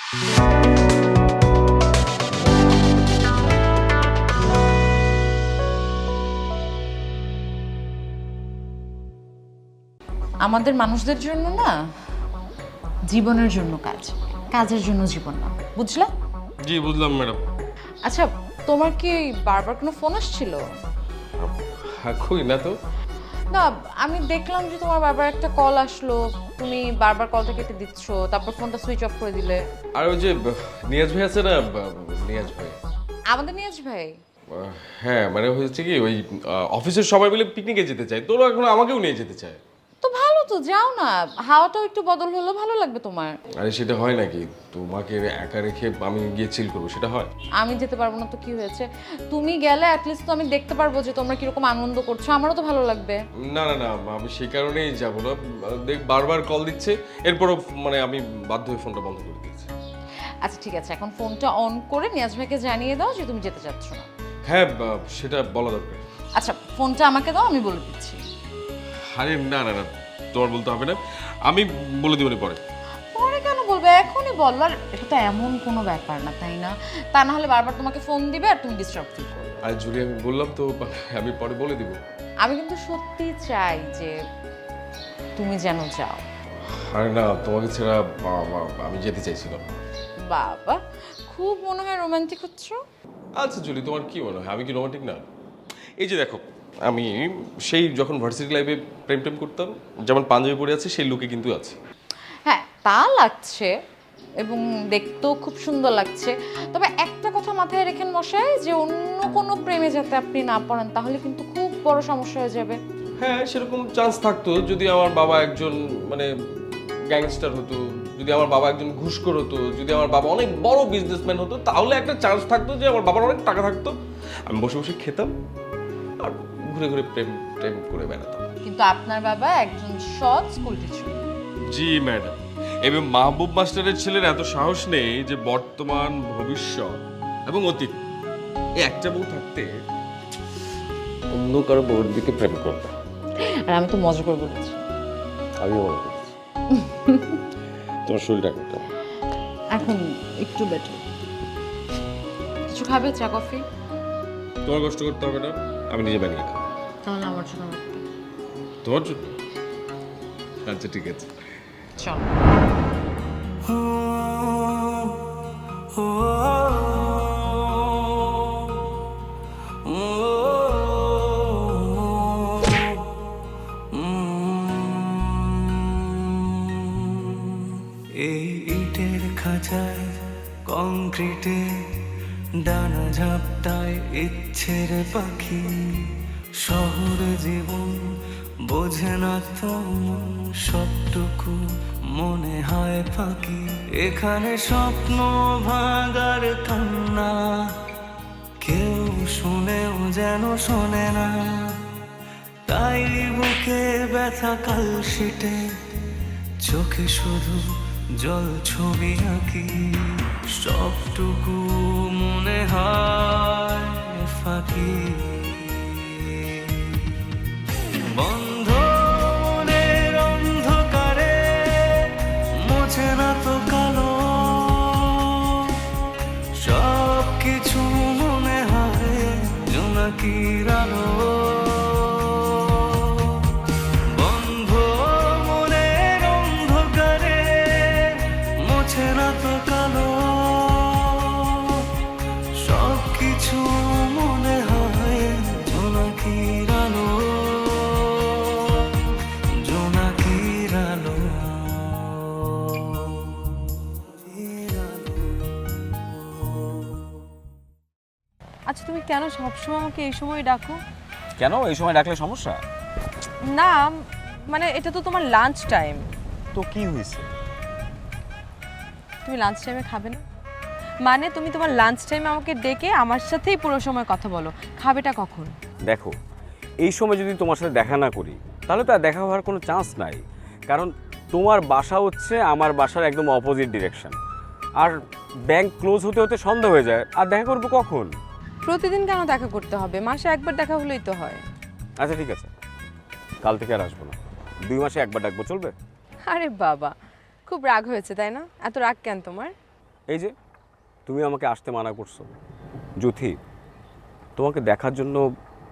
আমাদের মানুষদের জন্য না জীবনের জন্য কাজ, কাজের জন্য জীবন না, বুঝলা? জি বুঝলাম ম্যাডাম। আচ্ছা, তোমার কি বারবার কোনো ফোন আসছিল? হ্যাঁ, কই না তো। না, আমি দেখলাম যে তোমার বারবার একটা কল আসলো, তুমি বারবার কলটা কেটে দিচ্ছ, তারপর ফোনটা সুইচ অফ করে দিলে। আর ওই যে নিয়াজ ভাই আছে না, নিয়াজ ভাই। আমাদের নিয়াজ ভাই? হ্যাঁ মানে হয়েছে কি, ওই অফিসের সবাই মিলে পিকনিকে যেতে চায়, তোরা এখন আমাকেও নিয়ে যেতে চায়। তো ভালো, তো যাও না, হাওয়াটাও একটু বদল হলো, ভালো লাগবে তোমার। আরে সেটা হয় নাকি, তোমাকে একা রেখে আমি গিয়ে চিল করবো, সেটা হয়? আমি যেতে পারবো না তো কি হয়েছে, তুমি গেলে অ্যাটলিস্ট তো আমি দেখতে পারবো যে তোমরা কিরকম আনন্দ করছো, আমারও তো ভালো লাগবে। না না না, আমি সেই কারণেই যাবো না। দেখ বারবার কল দিচ্ছে, এরপরও মানে আমি বাধ্য হয়ে ফোনটা বন্ধ করে দিয়েছি। আচ্ছা ঠিক আছে, এখন ফোনটা অন করে নিয়াজ ভাইকে জানিয়ে দাও যে তুমি যেতে চাচ্ছ না। হ্যাঁ সেটা বলা দরকার। আচ্ছা, ফোনটা আমাকে দাও, আমি বলে দিচ্ছি। আরে না না না, তোমার বলতে হবে না, আমি বলে দিবনি পরে। পরে কেন বলবে, এখনই বলো। আর এটা তো এমন কোনো ব্যাপার না, তাই না? তা না হলে বারবার তোমাকে ফোন দিবে আর তুমি ডিস্টার্ব ফিল করবে। আর জুলি আমি বললাম তো, আমি পরে বলে দিব। আমি কিন্তু সত্যি চাই যে তুমি যেন যাও। আরে না, তোমাকে ছাড়া আমি যেতে চাইছিলাম। বাবা, খুব মনে হয় রোমান্টিক হচ্ছ। আচ্ছা জুলি, তোমার কি মনে হয় আমি কি রোমান্টিক না? এই যে দেখো, আমি সেই যখন ভার্সিটি লাইফে প্রেম টেম করতাম, যেমন পাঞ্জাবি পরে আছে সেই লুকে কিন্তু আছে। হ্যাঁ, তা লাগছে এবং দেখতেও খুব সুন্দর লাগছে। তবে একটা কথা মাথায় রেখেন মশাই, যে অন্য কোনো প্রেমে যাতে আপনি না পড়েন, তাহলে কিন্তু খুব বড় সমস্যা হয়ে যাবে। হ্যাঁ সেরকম চান্স থাকতো যদি আমার বাবা একজন মানে গ্যাংস্টার হতো, যদি আমার বাবা একজন ঘুষখোর হতো, যদি আমার বাবা অনেক বড় বিজনেসম্যান হতো, তাহলে একটা চান্স থাকতো যে আমার বাবার অনেক টাকা থাকতো, আমি বসে বসে খেতাম আর ঘুরে ঘুরে প্রেম টেম করে বেড়াতাম। কিন্তু আপনার বাবা একজন সৎ স্কুল টিচার। জি ম্যাডাম, এবং মাহবুব মাস্টারের ছেলের এত সাহস নেই যে বর্তমান, ভবিষ্যৎ এবং অতীত এই একটা বউ থাকতে অন্য কারো বউর দিকে প্রেম করবে। আর আমি তো মজা করে বলেছি। আমিও মনে করছি। তোমার শরীরটা কেমন? এখন একটু বেটার। কিছু খাবে, চা কফি? তোমার কষ্ট করতে হবে না, আমি নিজে বানিয়ে খাবো। তাহলে আমার জন্য রাখবে। তোমার জন্য? আচ্ছা ঠিক আছে। চল। এই ইটের খাঁচায় কংক্রিটে ডানা ঝাপটায় ইচ্ছের পাখি, শহর জীবন বোঝে না তেমন, সবটুকু মনে হয় ফাঁকি। এখানে স্বপ্ন ভাঙার কান্না কেউ শুনেও যেন শোনে না, তাই বুকে ব্যথা কালশিটে চোখে শুধু জল ছবি আঁকি, সবটুকু মনে হয় ফাঁকি। বন্ধ মনের অন্ধকারে মোছে না তো কালো, সব কিছু মনে হয় জোনাকির আলো। আচ্ছা, তুমি কেন সবসময় আমাকে এই সময় ডাকো? কেন এই সময় ডাকলে সমস্যা? না, মানে এটা তো তোমার লাঞ্চ টাইম। তো কি হয়েছে? তুমি লাঞ্চ টাইমে খাবে না? মানে তুমি তোমার লাঞ্চ টাইমে আমাকে ডেকে আমার সাথেই পুরো সময় কথা বলো, খাবেটা কখন? দেখো, এই সময় যদি তোমার সাথে দেখা না করি তাহলে তো আর দেখা হওয়ার কোনো চান্স নাই, কারণ তোমার বাসা হচ্ছে আমার বাসার একদম অপোজিট ডিরেকশন, আর ব্যাংক ক্লোজ হতে হতে সন্ধ্যা হয়ে যায়, আর দেখা করবো কখন? প্রতিদিন কেন দেখা করতে হবে? মাসে একবার দেখা হলেই তো হয়। আচ্ছা ঠিক আছে, কাল থেকে আর আসবো না, 2 মাসে একবার ডাকবো, চলবে? আরে বাবা, খুব রাগ হয়েছে তাই না? এত রাগ কেন তোমার? এই যে তুমি আমাকে আসতে মানা করছো, জ্যোতি তোমাকে দেখার জন্য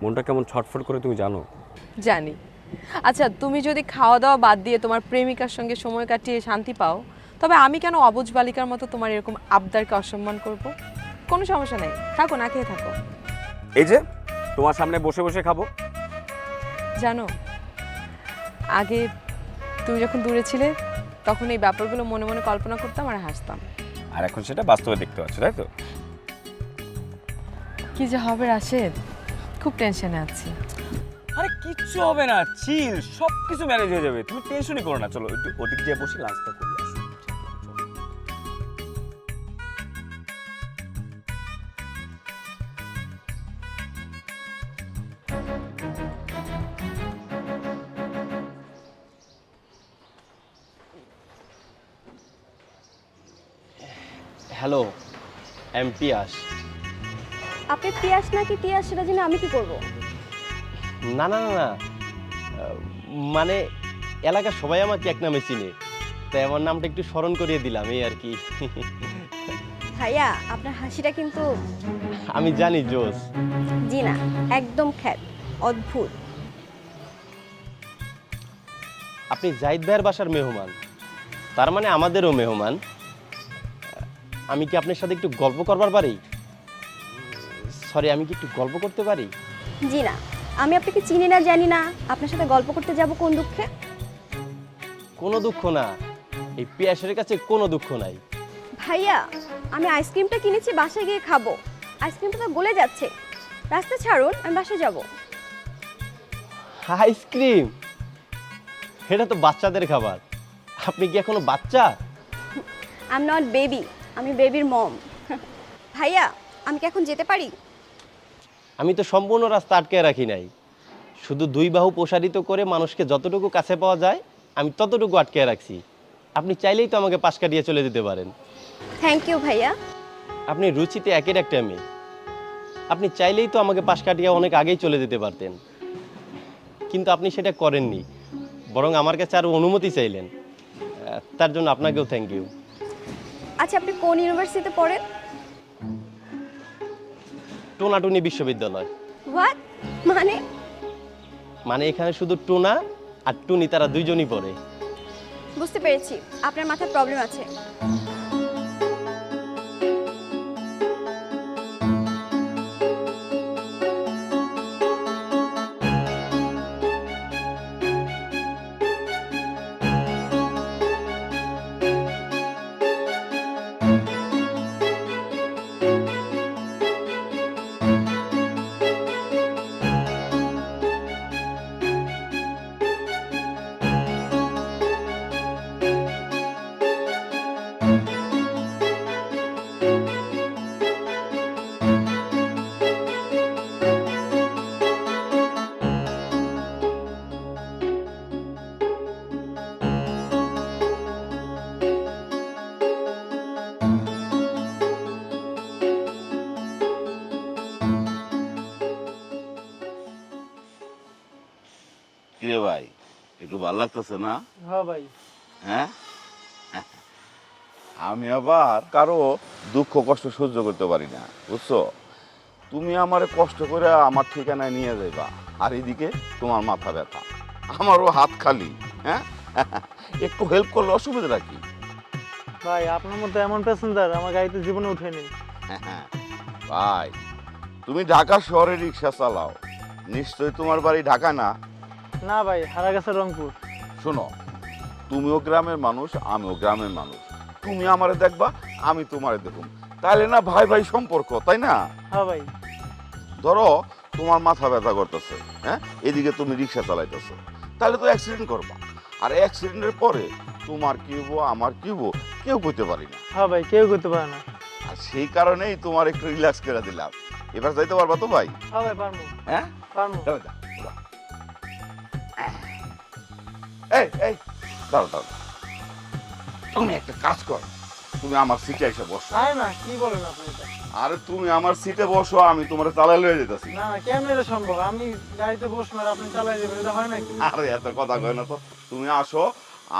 মনটা কেমন ছটফট করে তুমি জানো? জানি। আচ্ছা, তুমি যদি খাওয়া দাওয়া বাদ দিয়ে তোমার প্রেমিকার সঙ্গে সময় কাটিয়ে শান্তি পাও, তবে আমি কেন অবুঝ বালিকার মতো তোমার এরকম আবদারকে অসম্মান করব? কোনো সমস্যা নেই, থাকো, না খেয়ে থাকো। এই যে তোমার সামনে বসে বসে খাবো। জানো, আগে তুমি যখন দূরে ছিলে তখন এই ব্যাপারগুলো মনে মনে কল্পনা করতাম আর হাসতাম। আর এখন সেটা বাস্তবে দেখতে পাচ্ছ, তাই তো? কি যে হবে রাশেদ, খুব টেনশনে আছি। আরে কিচ্ছু হবে না, চিল, সব কিছু ম্যানেজ হয়ে যাবে, তুমি টেনশনই করো না। চলো একটু ওদিক দিয়ে বসে লাঞ্চটা করি। আসো। হ্যালো, পিয়াস। আপনি পিয়াস নাকি টিয়াস সেটা জেনে আমি কি করব? না না না না, মানে এলাকার সবাই আমাকে এক নামে চিনে, তাই আমার নামটা একটু স্মরণ করিয়ে দিলাম, এই আর কি। ভাইয়া, আপনার হাসিটা কিন্তু আমি জানি জোস। জি না, একদম খ্যাত, অদ্ভুত। আপনি জাহিদ ভাইয়ের বাসার মেহমান, তার মানে আমাদেরও মেহমান। আমি কি আপনার সাথে একটু গল্প করবার পারি? সরি, আমি কি একটু গল্প করতে পারি? জি না, আমি আপনাকে চিনি না, জানি না, আপনার সাথে গল্প করতে যাব কোন দুঃখে? কোনো দুঃখ না, এই পিয়াসের কাছে কোনো দুঃখ নাই। ভাইয়া, আমি আইসক্রিমটা কিনেছি, বাসায় গিয়ে খাবো। আইসক্রিমটা তো গলে যাচ্ছে, রাস্তা ছাড়ুন, আমি বাসায় যাব। আইসক্রিম? এটা তো বাচ্চাদের খাবার। আপনি কি এখনো বাচ্চা? আই এম নট বেবি, আমি বেবির মম। ভাইয়া, আমি কি এখন যেতে পারি? আমি তো সম্পূর্ণ রাস্তা আটকে রাখি নাই, শুধু দুই বাহু প্রসারিত করে মানুষকে যতটুকু কাছে পাওয়া যায় আমি ততটুকু আটকে রাখছি। আপনি চাইলেই তো আমাকে পাশ কাটিয়ে চলে যেতে পারেন। থ্যাংক ইউ ভাইয়া। আপনি রুচিতে একের একটা মেয়ে, আপনি চাইলেই তো আমাকে পাশ কাটিয়ে অনেক আগেই চলে যেতে পারতেন, কিন্তু আপনি সেটা করেননি, বরং আমার কাছে আরও অনুমতি চাইলেন। তার জন্য আপনাকেও থ্যাংক ইউ। আচ্ছা, আপনি কোন ইউনিভার্সিটিতে পড়েন? টোনাটুনি বিশ্ববিদ্যালয়। হোয়াট? মানে এখানে শুধু টোনা আর টুনি, তারা দুইজনই পড়ে। বুঝতে পেরেছি, আপনার মাথায় প্রবলেম আছে। কিরে ভাই, একটু ভালো লাগতেছে না? হ্যাঁ ভাই। হ্যাঁ, আমি আবার কারো দুঃখ কষ্ট সহ্য করতে পারি না, বুঝছো? তুমি আমার কষ্ট করে আমার ঠিকানায় নিয়ে যাইবা, আর এদিকে তোমার মাথা ব্যথা, আমারও হাত খালি। হ্যাঁ, একটু হেল্প করলে অসুবিধা রাখি? ভাই, আপনার মতো এমন প্যাসেঞ্জার আমার গাড়িতে জীবনে উঠেনি। ভাই, তুমি ঢাকা শহরে রিক্সা চালাও, নিশ্চয়ই তোমার বাড়ি ঢাকা না? না ভাই, হারা গেছে রংপুর। শোনো, তুমিও গ্রামের মানুষ, আমিও গ্রামের মানুষ, তুমি আমারে দেখবা, আমি তোমারে দেখুন, তাহলে না ভাই ভাই সম্পর্ক, তাই না? হ্যাঁ ভাই। ধরো তোমার মাথা ব্যথা করতেছে, হ্যাঁ, এদিকে তুমি রিক্সা চালাইতেছো, তাহলে তো অ্যাক্সিডেন্ট করবা, আর অ্যাক্সিডেন্টের পরে তোমার কি হবো আমার কি হবো কেউ করতে পারি না। হ্যাঁ ভাই, কেউ করতে পারে না। আর সেই কারণেই তোমার একটু রিল্যাক্স করে দিলাম। এবার যাইতে পারবা তো ভাই? হ্যাঁ ভাই, পারবো। হ্যাঁ, পারবো। এই এই দাঁড়াও দাঁড়াও, তুমি একটা কাজ কর, তুমি আমার সিটে এসে বসো। আরে না, কি বলেন আপনি এটা? আরে তুমি আমার সিটে বসো, আমি তোমার চালাই লয়ে যেতেছি। না না, কেমন এটা সম্ভব? আমি গাড়িতে বসবো আর আপনি চালাই দেবেন, এটা হয় নাকি? আরে এত কথা কয় না তো, তুমি আসো,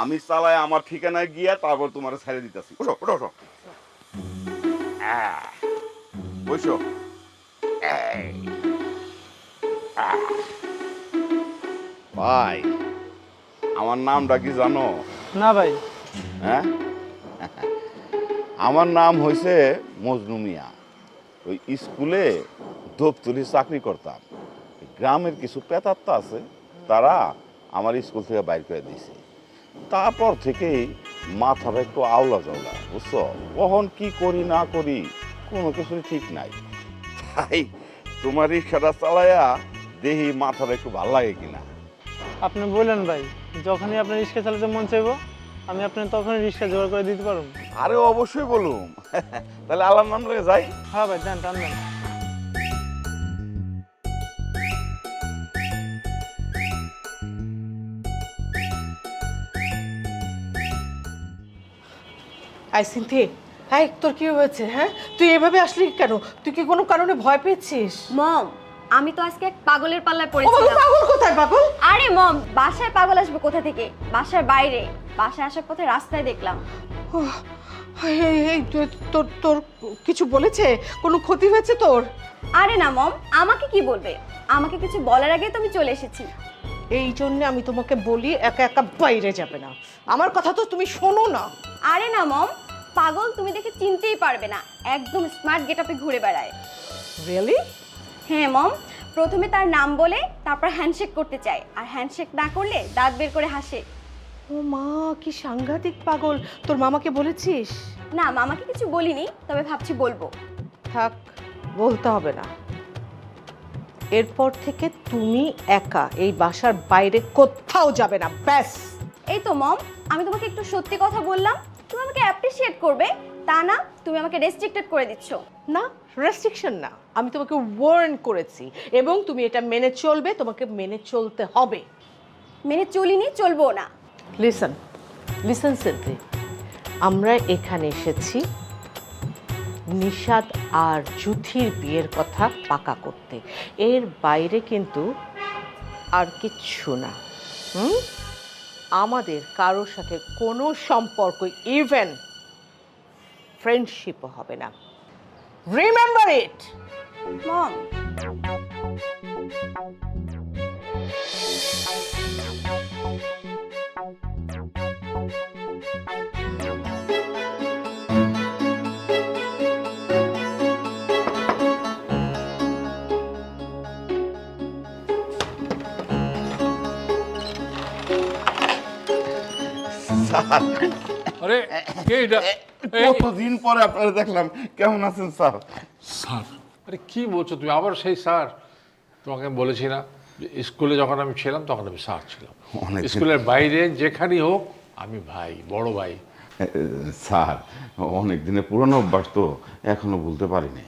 আমি চালাই আমার ঠিকানায় গিয়ে তারপর তোমার ছেড়ে দিতেছি। ওঠো ওঠো ওঠো। বসো। এই। ভাই, আমার নামটা কি জানো? না ভাই। হ্যাঁ, আমার নাম হয়েছে মজনু মিয়া। ওই স্কুলে দপ্তরি চাকরি করতাম। গ্রামের কিছু পেতাত্তা আছে, তারা আমার স্কুল থেকে বাইর করে দিয়েছে। তারপর থেকেই মাথাটা একটু আওলা জাওলা, বুঝছো? কখন কি করি না করি কোনো কিছুই ঠিক নাই। তাই তোমার রিক্সাটা চালাইয়া দেখি মাথাটা একটু ভালো লাগে কিনা। আপনি বললেন ভাই, যখনই আপনার রিক্সা চালাতে মন চাইবো আমি আপনার তখনই রিক্সা জোগাড় করে দিতে পারবো। আরে অবশ্যই বলুম। তাহলে আল্লাহর নাম লয়ে যাই। হ্যাঁ ভাই, দেন টান দেন। আইসিন্থি, হ্যাঁ তোর কি হয়েছে? হ্যাঁ, তুই এভাবে আসলি কেন? তুই কি কোনো কারণে ভয় পেয়েছিস? মম, আমি তো আজকে এক পাগলের পাল্লায় ও বাবা, পড়েছিলাম। পাগল কোথায় পাগল? আরে মম, বাসায় পাগল আসবে কোথা থেকে? বাসার বাইরে। বাসায় আসার পথে রাস্তায় দেখলাম। ওহ, এই তোর তোর কিছু বলেছে? কোনো ক্ষতি হয়েছে তোর? আরে না মম, আমাকে কি বলবে? আমাকে কিছু বলার আগেই তো আমি চলে এসেছি। এই জন্য আমি তোমাকে বলি একা একা বাইরে যাবে না। আমার কথা তো তুমি শোনো না। আরে না মম, পাগল তুমি দেখে চিনতেই পারবে না, একদম স্মার্ট গেটআপে ঘুরে বেড়ায়। রিয়েলি? হ্যাঁ মম, প্রথমে তার নাম বলে তারপর হ্যান্ডশেক করতে চায়, আর হ্যান্ডশেক না করলে দাঁত বের করে হাসে। ও মা, কি সাংঘাতিক পাগল! তোর মামাকে বলেছিস? না, মামাকে কিছু বলিনি, তবে ভাবছি বলবো। থাক, বলতে হবে না। এরপর থেকে তুমি একা এই বাসার বাইরে কোথাও যাবে না, ব্যাস। এই তো মম, আমি তোমাকে একটু সত্যি কথা বললাম, তুমি আমাকে অ্যাপ্রিশিয়েট করবে, তা না তুমি আমাকে রেস্ট্রিক্টেড করে দিচ্ছ। না, রেস্ট্রিকশন না, আমি তোমাকে ওয়ার্ন করেছি এবং তুমি এটা মেনে চলবে, তোমাকে মেনে চলতে হবে। মেনে চলিনি, চলবো না। লিসন লিসন সিদ্ধি, আমরা এখানে এসেছি নিশাদ আর জুথির বিয়ের কথা পাকা করতে, এর বাইরে কিন্তু আর কিচ্ছু না। আমাদের কারোর সাথে কোনো সম্পর্ক, ইভেন ফ্রেন্ডশিপও হবে না। Remember it. মম, আরে কে এটা? কতদিন পরে আপনারা দেখলাম, কেমন আছেন স্যার? স্যার? আরে কি বলছো তুমি আবার সেই স্যার? তোমাকে আমি বলেছি না যে স্কুলে যখন আমি ছিলাম তখন আমি স্যার ছিলাম, স্কুলের বাইরে যেখানেই হোক আমি ভাই, বড় ভাই। স্যার, অনেক দিনের পুরনো অভ্যাস তো, এখনো ভুলতে পারিনি।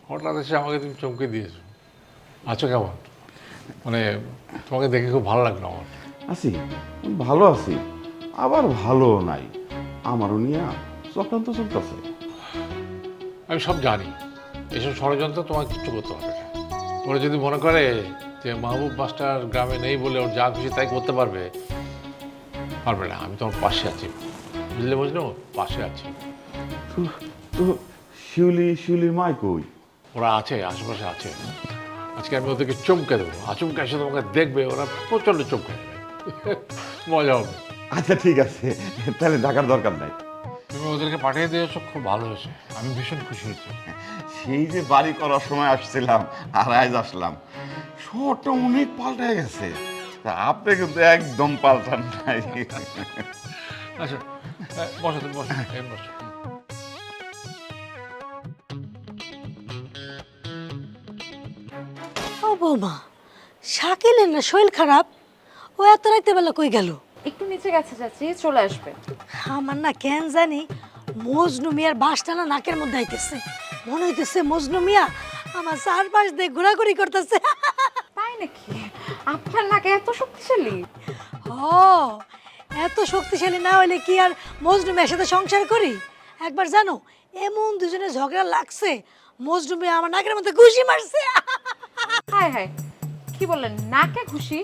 হঠাৎ এসে আমাকে তুমি চমকে দিয়েছো। আছো কেমন? মানে তোমাকে দেখে খুব ভালো লাগলো আমার। আছি, ভালো আছি, আবার ভালো নাই। আমারও নিয়ে চক্রান্ত চলতেছে। আমি সব জানি, এসব ষড়যন্ত্র তোমাকে কিচ্ছু করতে হবে না। ওরা যদি মনে করে যে মাহবুব মাস্টার গ্রামে নেই বলে ওর যা খুশি তাই করতে পারবে, পারবে না। আমি তোমার পাশে আছি, বুঝলে? বুঝলো, পাশে আছি। তো শিউলির মাই কই? ওরা আছে, আশেপাশে আছে। আজকে আমি ওদেরকে চমকে দেবো, আচমকে এসে তোমাকে দেখবে, ওরা প্রচণ্ড চমকে দেবে, মজা হবে। আচ্ছা ঠিক আছে, তাহলে ঢাকার দরকার নাই। তুমি ওদেরকে পাঠিয়ে দিয়েছো, খুব ভালো হয়েছে, আমি ভীষণ খুশি হয়েছি। সেই যে বাড়ি করার সময় আসছিলাম আর আজ আসলাম, শহরটা অনেক পাল্টে গেছে। তা আপনি কিন্তু একদম পাল্টান নাই। আচ্ছা বসো, তুমি বসো, বসো। ও বৌমা, শাকিলের না শরীর খারাপ? ও এত রাইতে বেলা কই গেল? একটু নিচে গেছে চাচি, চলে আসবে। আমার না কেন জানি মজনু মিয়ার বাসটা না নাকের মধ্যে আইতেছে। মনে হইতেছে মজনু মিয়া আমার চারপাশ দিয়ে ঘোরাঘুরি করতেছে। তাই নাকি? আপনার নাকে এত শক্তিশালী? ও, এত শক্তিশালী না হইলে কি আর মজনু মিয়ার সাথে সংসার করি? একবার জানো, এমন দুজনে ঝগড়া লাগছে, মজনু মিয়া আমার নাকের মধ্যে ঘুষি মারছে। হায় হায়, কি বললেন? নাকে ঘুষি?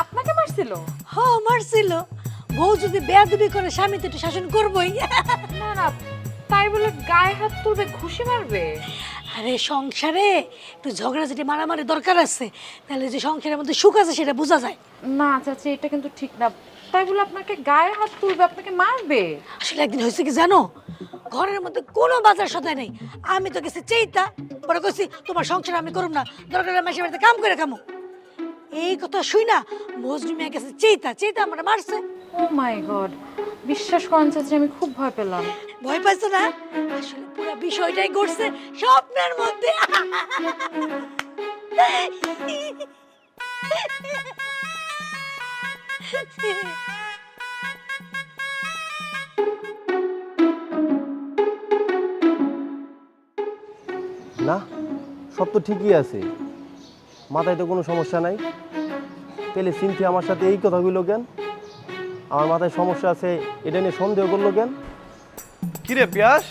আপনাকে মারছিল? মারছিল। বউ যদি বেয়াদবি করে স্বামী তো একটু শাসন করবই। না না, তাই বলে গায়ে হাত তুলবে, ঘুষি মারবে? আরে সংসারে একটু ঝগড়াঝাটি মারামারি দরকার আছে, তাহলে যে সংসারের মধ্যে সুখ আছে সেটা বোঝা যায়। না চাচি, এটা কিন্তু ঠিক না। তাই বলে আপনাকে গায়ে হাত তুলবে, আপনাকে মারবে? আসলে একদিন হয়েছে কি জানো, ঘরের মধ্যে কোনো বাজার সদাই নেই, আমি তো গেছি চেইতা, পরে কইছি তোমার সংসার আমি করব না, দরকার হলে মাসের বাড়িতে কাম করে খামো। এই কথা শুই না মজনু মিয়া গেছে চেইতা, চেইতা আমার মারছে। ও মাই গড, বিশ্বাস করেন চাচি আমি খুব ভয় পেলাম। ভয় পাইছো না? আসলে পুরো বিষয়টাই ঘটছে স্বপ্নের মধ্যে। না, সব তো ঠিকই আছে, মাথায় তো কোনো সমস্যা নাই। তাহলে সিনথি আমার সাথে এই কথাগুলো কেন? আমার মাথায় সমস্যা আছে এটা নিয়ে সন্দেহ করলো কেন? কিরে পিয়াস,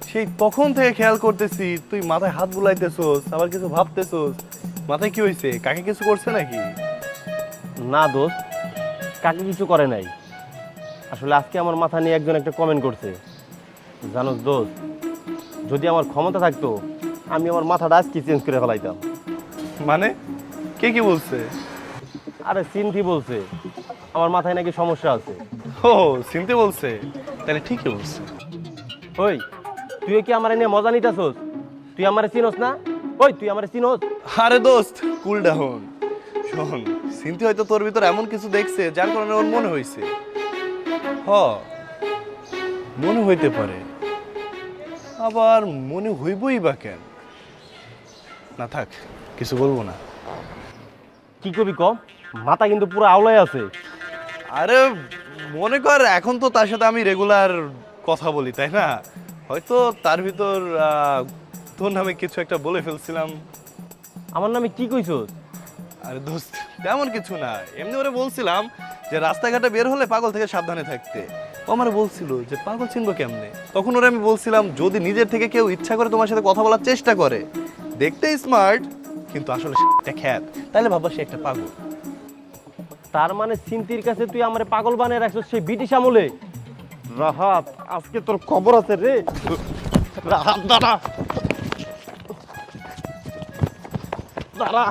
সেই তখন থেকে খেয়াল করতেছি তুই মাথায় হাত বুলাইতেছোস, আবার কিছু ভাবতেছোস। মাথায় কি হয়েছে? কাকে কিছু করছে নাকি? না দোস্ত, কাকে কিছু করে নাই। আসলে আজকে আমার মাথা নিয়ে একজন একটা কমেন্ট করছে। জানোস দোস্ত, যদি আমার ক্ষমতা থাকতো আমি আমার মাথাটা আজকে চেঞ্জ করে ফেলাইতাম। মানে কে কি বলছে? আরে সিনথি বলছে আমার মাথায় নাকি সমস্যা আছে। ও চিনতে বলছে, তাহলে ঠিকই বলছে। ওই তুই কি আমার নিয়ে মজা নিতেছোস? তুই আমারে চিনোস না? ওই তুই আমারে চিনোস? আরে দোস্ত কুল ডাউন। শোন, চিনতে হয়তো তোর ভিতর এমন কিছু দেখছে যার কারণে ওর মনে হয়েছে। হ, মনে হইতে পারে, আবার মনে হইবই বা কেন? না থাক, কিছু বলবো না। কি কবি কম, মাথা কিন্তু পুরো আওলাই আছে। আরে মনে কর এখন তো তার সাথে আমি রেগুলার কথা বলি, তাই না? হয়তো তার ভিতর তোর নামে কিছু একটা বলে ফেলছিলাম। আমার নামে কি কইছস? আরে দোস্ত তেমন কিছু না, এমনি ওরে বলছিলাম যে রাস্তাঘাটে বের হলে পাগল থেকে সাবধানে থাকতে। ও আমার বলছিল যে পাগল চিনবো কেমনে, তখন ওরে আমি বলছিলাম যদি নিজের থেকে কেউ ইচ্ছা করে তোমার সাথে কথা বলার চেষ্টা করে, দেখতে স্মার্ট কিন্তু আসলে একটা খ্যাত, তাহলে ভাববা সে একটা পাগল। তার মানে সিনথির কাছে তুই আমারে পাগল বানিয়ে রাখছস সেই ব্রিটিশ আমলে। রাহাত, আজকে তোর খবর আছে রে। রাহাত দাঁড়া, দাঁড়া।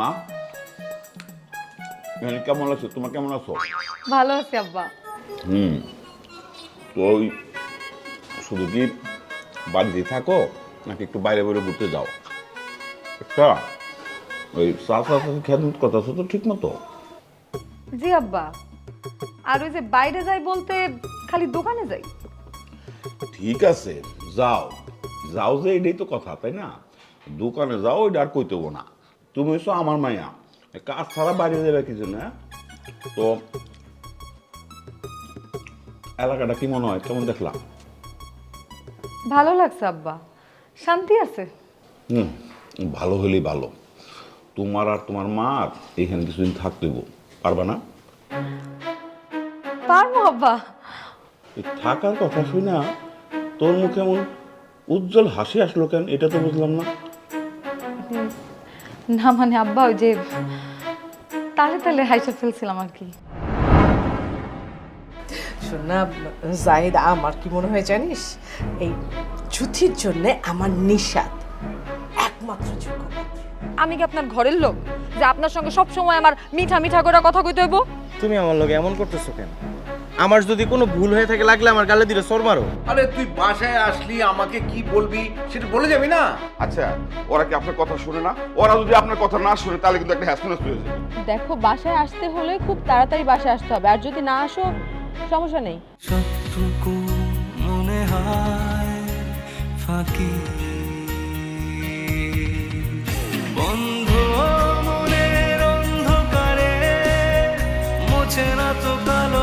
মা এখানে কেমন আছো? তোমার কেমন আছো? ভালো আছি আব্বা। তো ওই শুধু কি বাড়িতে থাকো নাকি একটু বাইরে বাইরে ঘুরতে যাও? একটা ওই খেদমত করতেছো তো ঠিক মতো? জি আব্বা, আর ওই যে বাইরে যাই বলতে খালি দোকানে যাই। ঠিক আছে, যাও যাও, যে এটাই তো কথা, তাই না? দোকানে যাও, ওইটা আর কইতেব না। তুমি হইছো আমার মায়া, কাজ ছাড়া বাইরে যাবে কিছু না। তো এলাকাটা কি মনে হয়, কেমন দেখলাম? ভালো লাগছে আব্বা, শান্তি আছে। ভালো হলেই ভালো। তোমার আর তোমার মার এখানে কিছুদিন থাকতে পারবা না? পারবো আব্বা। এই থাকার কথা শুই না তোর মুখে এমন উজ্জ্বল হাসি আসলো কেন, এটা তো বুঝলাম না। না মানে আব্বা ওই যে তালে তালে হাইসা ফেলছিলাম আর কি। শোন না জাহিদ, আমার কি মনে হয় জানিস, এই জুথির জন্য আমার নিশাত একমাত্র যোগ্য। আমি কি আপনার ঘরের লোক যে আপনার সঙ্গে সব সময় আমার মিঠা মিঠা করে কথা কইতে হইব? তুমি আমার লগে এমন করতেছো কেন? আমার যদি কোনো ভুল হয়ে থাকে লাগলে আমার গালে দিলে সর মারো। আরে তুই বাসায় আসলি আমাকে কি বলবি সেটা বলে যাবি না? আচ্ছা, ওরা কি আপনার কথা শুনে না? ওরা যদি আপনার কথা না শুনে তাহলে কিন্তু একটা হ্যাসমেন্স হয়ে যাবে। দেখো, বাসায় আসতে হলে খুব তাড়াতাড়ি বাসায় আসতে হবে, আর যদি না আসো সমস্যা নেই। সবটুকু মনে হয় ফাঁকি, বন্ধ মনের অন্ধকারে মোছে না তো কালো